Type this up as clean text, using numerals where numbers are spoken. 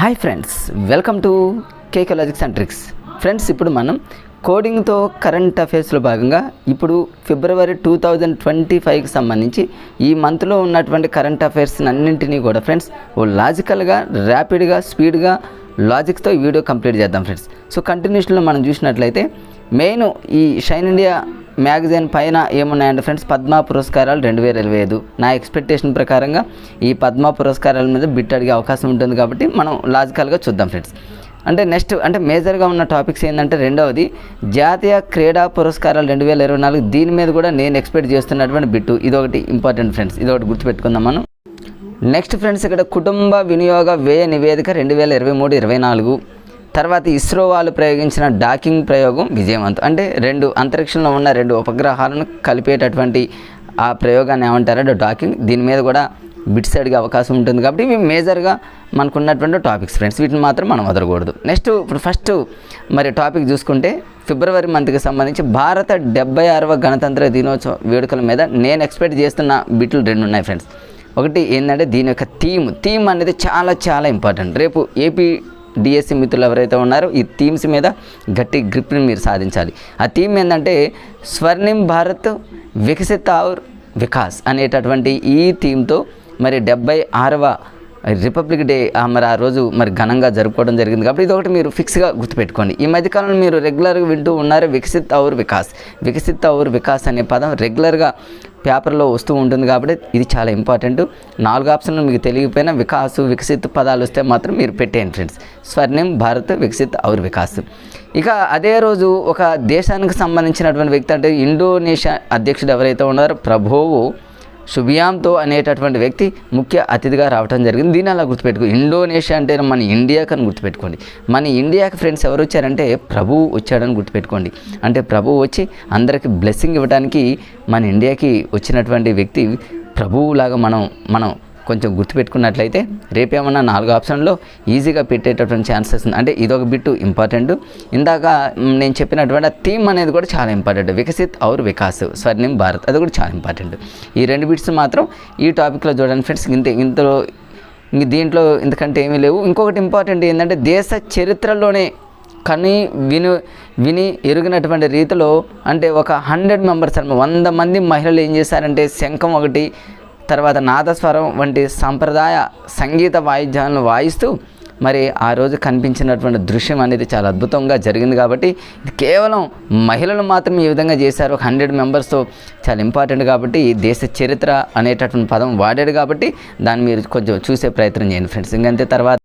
Hi friends, welcome to KK logics and tricks. Friends, ఇప్పుడు మనం కోడింగ్తో current అఫైర్స్లో భాగంగా ఇప్పుడు ఫిబ్రవరి 2025కి సంబంధించి ఈ మంత్లో ఉన్నటువంటి కరెంట్ అఫైర్స్ అన్నింటినీ కూడా ఫ్రెండ్స్ లాజికల్గా, ర్యాపిడ్గా, స్పీడ్గా లాజిక్తో ఈ వీడియో కంప్లీట్ చేద్దాం ఫ్రెండ్స్. సో కంటిన్యూషన్లో మనం చూసినట్లయితే మెయిన్ ఈ షైన్ ఇండియా మ్యాగజైన్ పైన ఏమున్నాయంటే ఫ్రెండ్స్, పద్మ పురస్కారాలు 2025. నా ఎక్స్పెక్టేషన్ ప్రకారంగా ఈ పద్మ పురస్కారాల మీద బిట్ అడిగే అవకాశం ఉంటుంది కాబట్టి మనం లాజికల్గా చూద్దాం ఫ్రెండ్స్. అంటే నెక్స్ట్ అంటే మేజర్గా ఉన్న టాపిక్స్ ఏంటంటే, రెండవది జాతీయ క్రీడా పురస్కారాలు 2024. దీని మీద కూడా నేను ఎక్స్పెక్ట్ చేస్తున్నటువంటి బిట్టు, ఇదొకటి ఇంపార్టెంట్ ఫ్రెండ్స్, ఇదొకటి గుర్తుపెట్టుకుందాం మనం. నెక్స్ట్ ఫ్రెండ్స్, ఇక్కడ కుటుంబ వినియోగ వ్యయ నివేదిక 2023-24. తర్వాత ఇస్రో వాళ్ళు ప్రయోగించిన డాకింగ్ ప్రయోగం విజయవంతం. అంటే అంతరిక్షంలో ఉన్న రెండు ఉపగ్రహాలను కలిపేటటువంటి ఆ ప్రయోగాన్ని ఏమంటారంటే డాకింగ్. దీని మీద కూడా బిట్స్ అడిగే అవకాశం ఉంటుంది కాబట్టి ఇవి మేజర్గా మనకున్నటువంటి టాపిక్స్ ఫ్రెండ్స్, వీటిని మాత్రం మనం వదలకూడదు. నెక్స్ట్ ఇప్పుడు ఫస్ట్ మరి టాపిక్ చూసుకుంటే, ఫిబ్రవరి మంత్కి సంబంధించి భారత 76వ గణతంత్ర దినోత్సవ వేడుకల మీద నేను ఎక్స్పెక్ట్ చేస్తున్న బిట్లు 2 ఉన్నాయి ఫ్రెండ్స్. ఒకటి ఏంటంటే దీని యొక్క థీమ్ అనేది చాలా చాలా ఇంపార్టెంట్. రేపు ఏపీ డిఎస్సి మిత్రులు ఎవరైతే ఉన్నారో ఈ థీమ్స్ మీద గట్టి గ్రిప్ని మీరు సాధించాలి. ఆ థీమ్ ఏంటంటే స్వర్ణిం భారత్ వికసిత్ ఔర్ వికాస్ అనేటటువంటి ఈ థీమ్తో మరి 76వ రిపబ్లిక్ డే మరి ఆ రోజు మరి ఘనంగా జరుపుకోవడం జరిగింది కాబట్టి ఇది ఒకటి మీరు ఫిక్స్గా గుర్తుపెట్టుకోండి. ఈ మధ్యకాలంలో మీరు రెగ్యులర్గా వింటూ ఉన్నారు వికసిత్ ఔర్ వికాస్. వికసిత్ ఔర్ వికాస్ అనే పదం రెగ్యులర్గా పేపర్లో వస్తూ ఉంటుంది కాబట్టి ఇది చాలా ఇంపార్టెంట్. 4 ఆప్షన్లు మీకు తెలియకపోయినా వికాసు, వికసిత్ పదాలు వస్తే మాత్రం మీరు పెట్టేయండి ఫ్రెండ్స్. స్వర్ణిం భారత్ వికసిత్ ఔర్ వికాస్. ఇక అదే రోజు ఒక దేశానికి సంబంధించినటువంటి వ్యక్తి అంటే ఇండోనేషియా అధ్యక్షుడు ఎవరైతే ఉన్నారో ప్రభువు శుభియాంతో అనేటటువంటి వ్యక్తి ముఖ్య అతిథిగా రావడం జరిగింది. దీన్ని అలా గుర్తుపెట్టుకో. ఇండోనేషియా అంటే మన ఇండియాకి అని గుర్తుపెట్టుకోండి. మన ఇండియాకి ఫ్రెండ్స్ ఎవరు వచ్చారంటే ప్రభువు వచ్చాడని గుర్తుపెట్టుకోండి. అంటే ప్రభువు వచ్చి అందరికీ బ్లెస్సింగ్ ఇవ్వడానికి మన ఇండియాకి వచ్చినటువంటి వ్యక్తి ప్రభువులాగా మనం కొంచెం గుర్తుపెట్టుకున్నట్లయితే రేపేమన్నా 4 ఆప్షన్లో ఈజీగా పెట్టేటటువంటి ఛాన్సెస్ ఉంది. అంటే ఇదొక బిట్టు ఇంపార్టెంట్. ఇందాక నేను చెప్పినటువంటి థీమ్ అనేది కూడా చాలా ఇంపార్టెంట్. వికసిత్ ఔర్ వికాస్, స్వర్ణిం భారత్, అది కూడా చాలా ఇంపార్టెంట్. ఈ 2 బిట్స్ మాత్రం ఈ టాపిక్లో చూడండి ఫ్రెండ్స్. దీంట్లో ఇంతకంటే ఏమీ లేవు. ఇంకొకటి ఇంపార్టెంట్ ఏంటంటే దేశ చరిత్రలోనే విని ఎరిగినటువంటి రీతిలో అంటే ఒక 100 మెంబర్స్ 100 మంది మహిళలు ఏం చేశారంటే శంఖం ఒకటి, తర్వాత నాదస్వరం వంటి సాంప్రదాయ సంగీత వాయిద్యాలను వాయిస్తూ మరి ఆ రోజు కనిపించినటువంటి దృశ్యం అనేది చాలా అద్భుతంగా జరిగింది. కాబట్టి ఇది కేవలం మహిళలు మాత్రం ఈ విధంగా చేశారు. 100 మెంబర్స్తో చాలా ఇంపార్టెంట్ కాబట్టి దేశ చరిత్ర అనేటటువంటి పదం వాడాడు కాబట్టి దాన్ని మీరు కొంచెం చూసే ప్రయత్నం చేయండి ఫ్రెండ్స్. ఇంకంతే. తర్వాత